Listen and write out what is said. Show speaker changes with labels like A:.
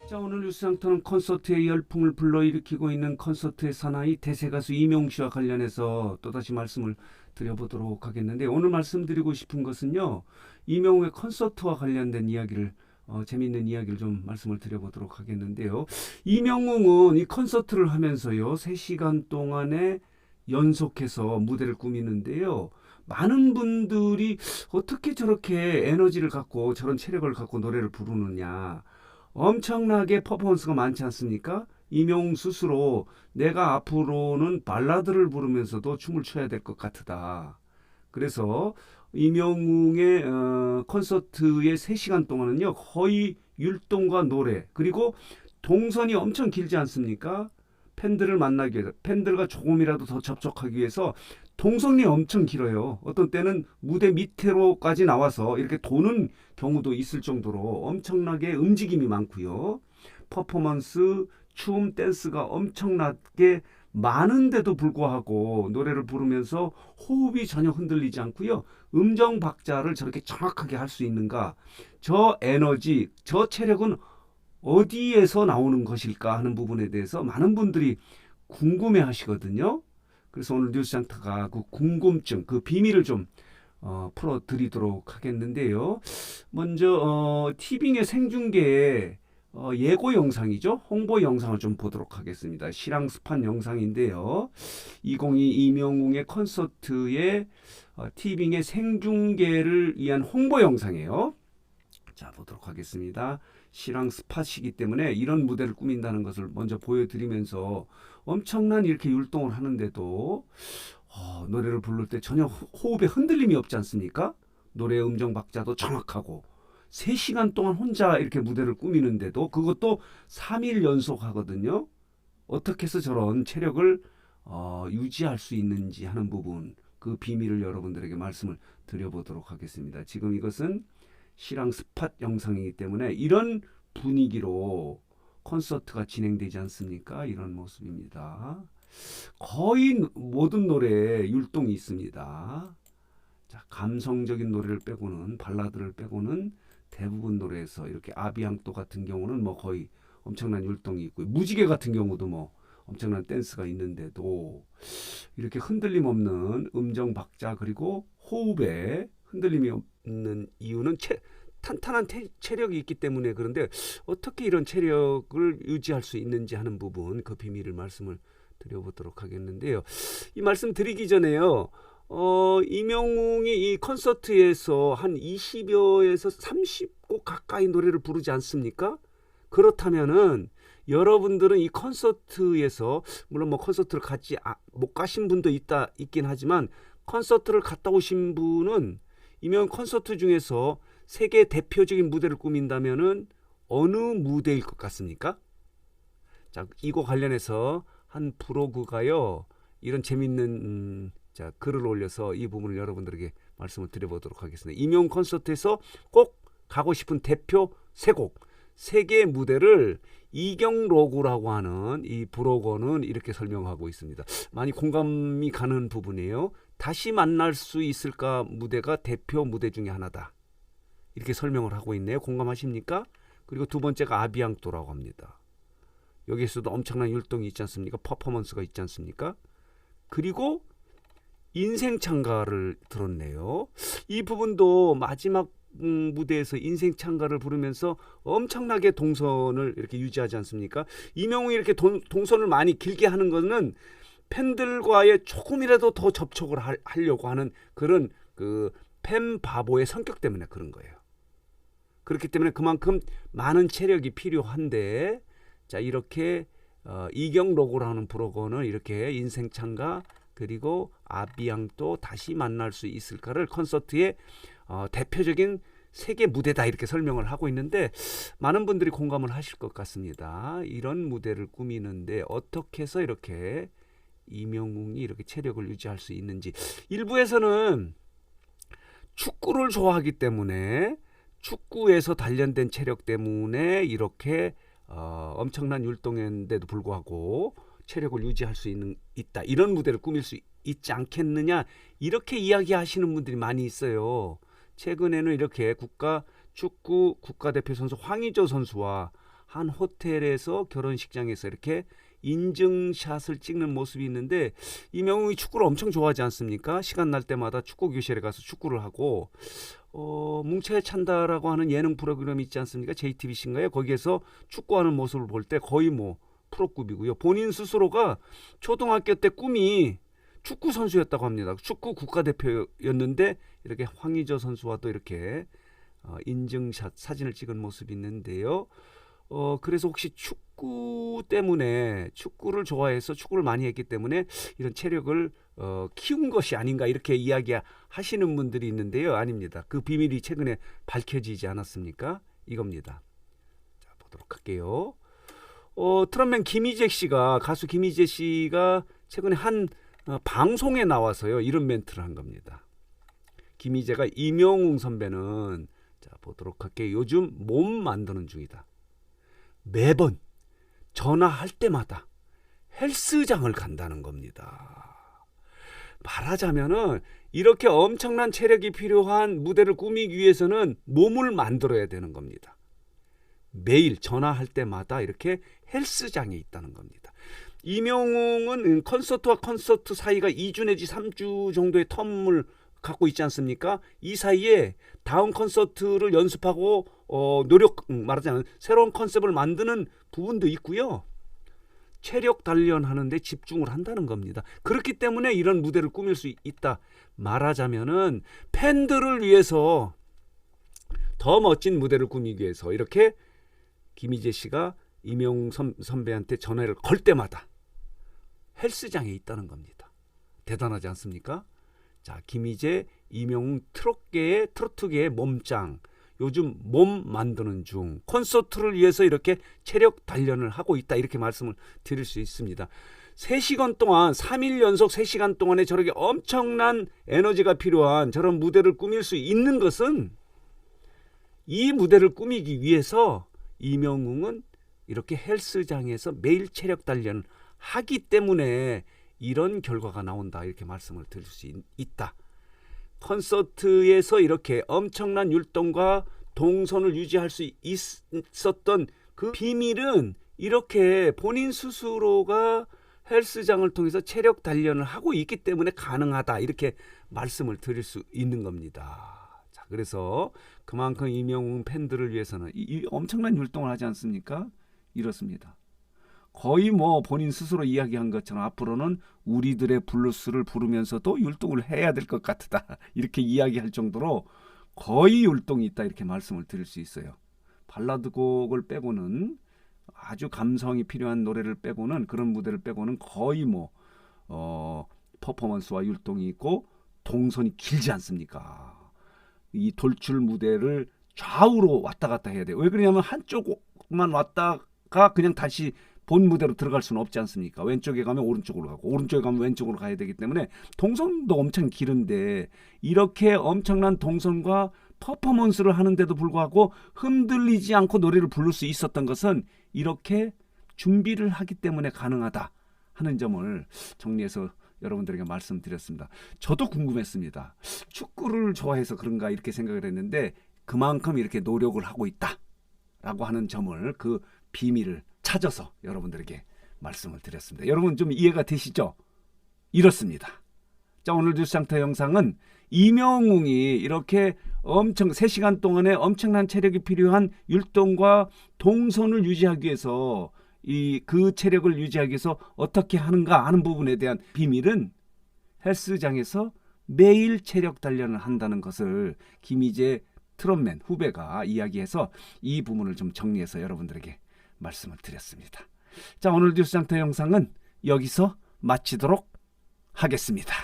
A: 자, 오늘 뉴스상터는 콘서트의 열풍을 불러일으키고 있는 콘서트의 사나이 대세가수 이명웅 씨와 관련해서 또다시 말씀을 드려보도록 하겠는데, 오늘 말씀드리고 싶은 것은요, 이명웅의 콘서트와 관련된 이야기를 재미있는 이야기를 좀 말씀을 드려보도록 하겠는데요. 이명웅은 이 콘서트를 하면서요, 3시간 동안에 연속해서 무대를 꾸미는데요. 많은 분들이 어떻게 저렇게 에너지를 갖고 저런 체력을 갖고 노래를 부르느냐, 엄청나게 퍼포먼스가 많지 않습니까? 이명웅 스스로 내가 앞으로는 발라드를 부르면서도 춤을 춰야 될 것 같다. 그래서 이명웅의 콘서트의 3시간 동안은요, 거의 율동과 노래, 그리고 동선이 엄청 길지 않습니까? 팬들을 만나기 위해서, 팬들과 조금이라도 더 접촉하기 위해서 동선이 엄청 길어요. 어떤 때는 무대 밑으로까지 나와서 이렇게 도는 경우도 있을 정도로 엄청나게 움직임이 많고요. 퍼포먼스, 춤, 댄스가 엄청나게 많은데도 불구하고 노래를 부르면서 호흡이 전혀 흔들리지 않고요. 음정 박자를 저렇게 정확하게 할 수 있는가? 저 에너지, 저 체력은 어디에서 나오는 것일까 하는 부분에 대해서 많은 분들이 궁금해 하시거든요. 그래서 오늘 뉴스장터가 그 궁금증, 그 비밀을 좀 풀어드리도록 하겠는데요. 먼저 티빙의 생중계에 예고 영상이죠. 홍보 영상을 좀 보도록 하겠습니다. 실황스판 영상인데요. 2022 이명웅의 콘서트의 티빙의 생중계를 위한 홍보 영상이에요. 자, 보도록 하겠습니다. 실황 스팟이기 때문에 이런 무대를 꾸민다는 것을 먼저 보여드리면서 엄청난 이렇게 율동을 하는데도 노래를 부를 때 전혀 호흡에 흔들림이 없지 않습니까? 노래 음정 박자도 정확하고 3시간 동안 혼자 이렇게 무대를 꾸미는데도 그것도 3일 연속 하거든요. 어떻게 해서 저런 체력을 유지할 수 있는지 하는 부분, 그 비밀을 여러분들에게 말씀을 드려보도록 하겠습니다. 지금 이것은 실황 스팟 영상이기 때문에 이런 분위기로 콘서트가 진행되지 않습니까? 이런 모습입니다. 거의 모든 노래에 율동이 있습니다. 자, 감성적인 노래를 빼고는, 발라드를 빼고는 대부분 노래에서 이렇게 아비앙또 같은 경우는 뭐 거의 엄청난 율동이 있고, 무지개 같은 경우도 뭐 엄청난 댄스가 있는데도 이렇게 흔들림 없는 음정 박자, 그리고 호흡에 흔들림이 없는 이유는 탄탄한 체력이 있기 때문에. 그런데 어떻게 이런 체력을 유지할 수 있는지 하는 부분, 그 비밀을 말씀을 드려보도록 하겠는데요. 이 말씀 드리기 전에요. 이명웅이 이 콘서트에서 한 20여에서 30곡 가까이 노래를 부르지 않습니까? 그렇다면은 여러분들은 이 콘서트에서, 물론 뭐 콘서트를 못 가신 분도 있긴 하지만, 콘서트를 갔다 오신 분은 이명 콘서트 중에서 세계 대표적인 무대를 꾸민다면은 어느 무대일 것 같습니까? 자, 이거 관련해서 한 브로그가요, 이런 재밌는 자, 글을 올려서 이 부분을 여러분들에게 말씀을 드려보도록 하겠습니다. 이명 콘서트에서 꼭 가고 싶은 대표 3곡, 세계 무대를 이경로그라고 하는 이 브로거는 이렇게 설명하고 있습니다. 많이 공감이 가는 부분이에요. 다시 만날 수 있을까 무대가 대표 무대 중에 하나다. 이렇게 설명을 하고 있네요. 공감하십니까? 그리고 두 번째가 아비앙또라고 합니다. 여기에서도 엄청난 율동이 있지 않습니까? 퍼포먼스가 있지 않습니까? 그리고 인생창가를 들었네요. 이 부분도 마지막 무대에서 인생창가를 부르면서 엄청나게 동선을 이렇게 유지하지 않습니까? 이명웅이 이렇게 동선을 많이 길게 하는 것은 팬들과의 조금이라도 더 접촉을 하려고 하는 그런 그 팬 바보의 성격 때문에 그런 거예요. 그렇기 때문에 그만큼 많은 체력이 필요한데, 자, 이렇게 이경로그라는 브로거는 이렇게 인생창가, 그리고 아비앙또 다시 만날 수 있을까를 콘서트의 대표적인 세계 무대다, 이렇게 설명을 하고 있는데, 많은 분들이 공감을 하실 것 같습니다. 이런 무대를 꾸미는데 어떻게 해서 이렇게 이명웅이 이렇게 체력을 유지할 수 있는지. 일부에서는 축구를 좋아하기 때문에 축구에서 단련된 체력 때문에 이렇게 엄청난 율동인데도 불구하고 체력을 유지할 수 있다, 이런 무대를 꾸밀 수 있지 않겠느냐, 이렇게 이야기하시는 분들이 많이 있어요. 최근에는 이렇게 축구 국가대표 선수 황의조 선수와 한 호텔에서 결혼식장에서 이렇게 인증샷을 찍는 모습이 있는데 이명웅이 축구를 엄청 좋아하지 않습니까? 시간 날 때마다 축구 교실에 가서 축구를 하고 뭉쳐야 찬다라고 하는 예능 프로그램이 있지 않습니까? JTBC인가요? 거기에서 축구하는 모습을 볼 때 거의 뭐 프로급이고요. 본인 스스로가 초등학교 때 꿈이 축구 선수였다고 합니다. 축구 국가대표였는데 이렇게 황의조 선수와도 이렇게 인증샷 사진을 찍은 모습이 있는데요. 그래서 혹시 축구 때문에 축구를 좋아해서 축구를 많이 했기 때문에 이런 체력을 키운 것이 아닌가 이렇게 이야기하시는 분들이 있는데요. 아닙니다. 그 비밀이 최근에 밝혀지지 않았습니까? 이겁니다. 자, 보도록 할게요. 트롯맨 김희재 씨가 가수 김희재 씨가 최근에 한 방송에 나와서요. 이런 멘트를 한 겁니다. 김희재가 이명웅 선배는 자, 보도록 할게요. 요즘 몸 만드는 중이다. 매번 전화할 때마다 헬스장을 간다는 겁니다. 말하자면은 이렇게 엄청난 체력이 필요한 무대를 꾸미기 위해서는 몸을 만들어야 되는 겁니다. 매일 전화할 때마다 이렇게 헬스장에 있다는 겁니다. 이명웅은 콘서트와 콘서트 사이가 2주 내지 3주 정도의 텀을 갖고 있지 않습니까? 이 사이에 다음 콘서트를 연습하고 말하자면 새로운 컨셉을 만드는 부분도 있고요. 체력 단련하는 데 집중을 한다는 겁니다. 그렇기 때문에 이런 무대를 꾸밀 수 있다. 말하자면은 팬들을 위해서 더 멋진 무대를 꾸미기 위해서 이렇게 김희재 씨가 이명웅 선배한테 전화를 걸 때마다 헬스장에 있다는 겁니다. 대단하지 않습니까? 자, 김희재, 이명웅 트로트계의 몸짱. 요즘 몸 만드는 중. 콘서트를 위해서 이렇게 체력 단련을 하고 있다. 이렇게 말씀을 드릴 수 있습니다. 3시간 동안 3일 연속 3시간 동안에 저렇게 엄청난 에너지가 필요한 저런 무대를 꾸밀 수 있는 것은 이 무대를 꾸미기 위해서 이명웅은 이렇게 헬스장에서 매일 체력 단련을 하기 때문에 이런 결과가 나온다. 이렇게 말씀을 드릴 수 있다. 콘서트에서 이렇게 엄청난 율동과 동선을 유지할 수 있었던 그 비밀은 이렇게 본인 스스로가 헬스장을 통해서 체력 단련을 하고 있기 때문에 가능하다. 이렇게 말씀을 드릴 수 있는 겁니다. 자, 그래서 그만큼 이명웅 팬들을 위해서는 이 엄청난 율동을 하지 않습니까? 이렇습니다. 거의 뭐 본인 스스로 이야기한 것처럼 앞으로는 우리들의 블루스를 부르면서도 율동을 해야 될 것 같다. 이렇게 이야기할 정도로 거의 율동이 있다. 이렇게 말씀을 드릴 수 있어요. 발라드 곡을 빼고는 아주 감성이 필요한 노래를 빼고는 그런 무대를 빼고는 거의 뭐 퍼포먼스와 율동이 있고 동선이 길지 않습니까? 이 돌출 무대를 좌우로 왔다 갔다 해야 돼요. 왜 그러냐면 한쪽만 왔다가 그냥 다시 본 무대로 들어갈 수는 없지 않습니까? 왼쪽에 가면 오른쪽으로 가고 오른쪽에 가면 왼쪽으로 가야 되기 때문에 동선도 엄청 길은데 이렇게 엄청난 동선과 퍼포먼스를 하는데도 불구하고 흔들리지 않고 노래를 부를 수 있었던 것은 이렇게 준비를 하기 때문에 가능하다 하는 점을 정리해서 여러분들에게 말씀드렸습니다. 저도 궁금했습니다. 축구를 좋아해서 그런가 이렇게 생각을 했는데 그만큼 이렇게 노력을 하고 있다라고 하는 점을 그 비밀을 찾아서 여러분들에게 말씀을 드렸습니다. 여러분 좀 이해가 되시죠? 이렇습니다. 자, 오늘 뉴스장터 영상은 이명웅이 이렇게 3시간 동안에 엄청난 체력이 필요한 율동과 동선을 유지하기 위해서 그 체력을 유지하기 위해서 어떻게 하는가 하는 부분에 대한 비밀은 헬스장에서 매일 체력 단련을 한다는 것을 김희재 트롯맨 후배가 이야기해서 이 부분을 좀 정리해서 여러분들에게 말씀을 드렸습니다. 자, 오늘 뉴스장터 영상은 여기서 마치도록 하겠습니다.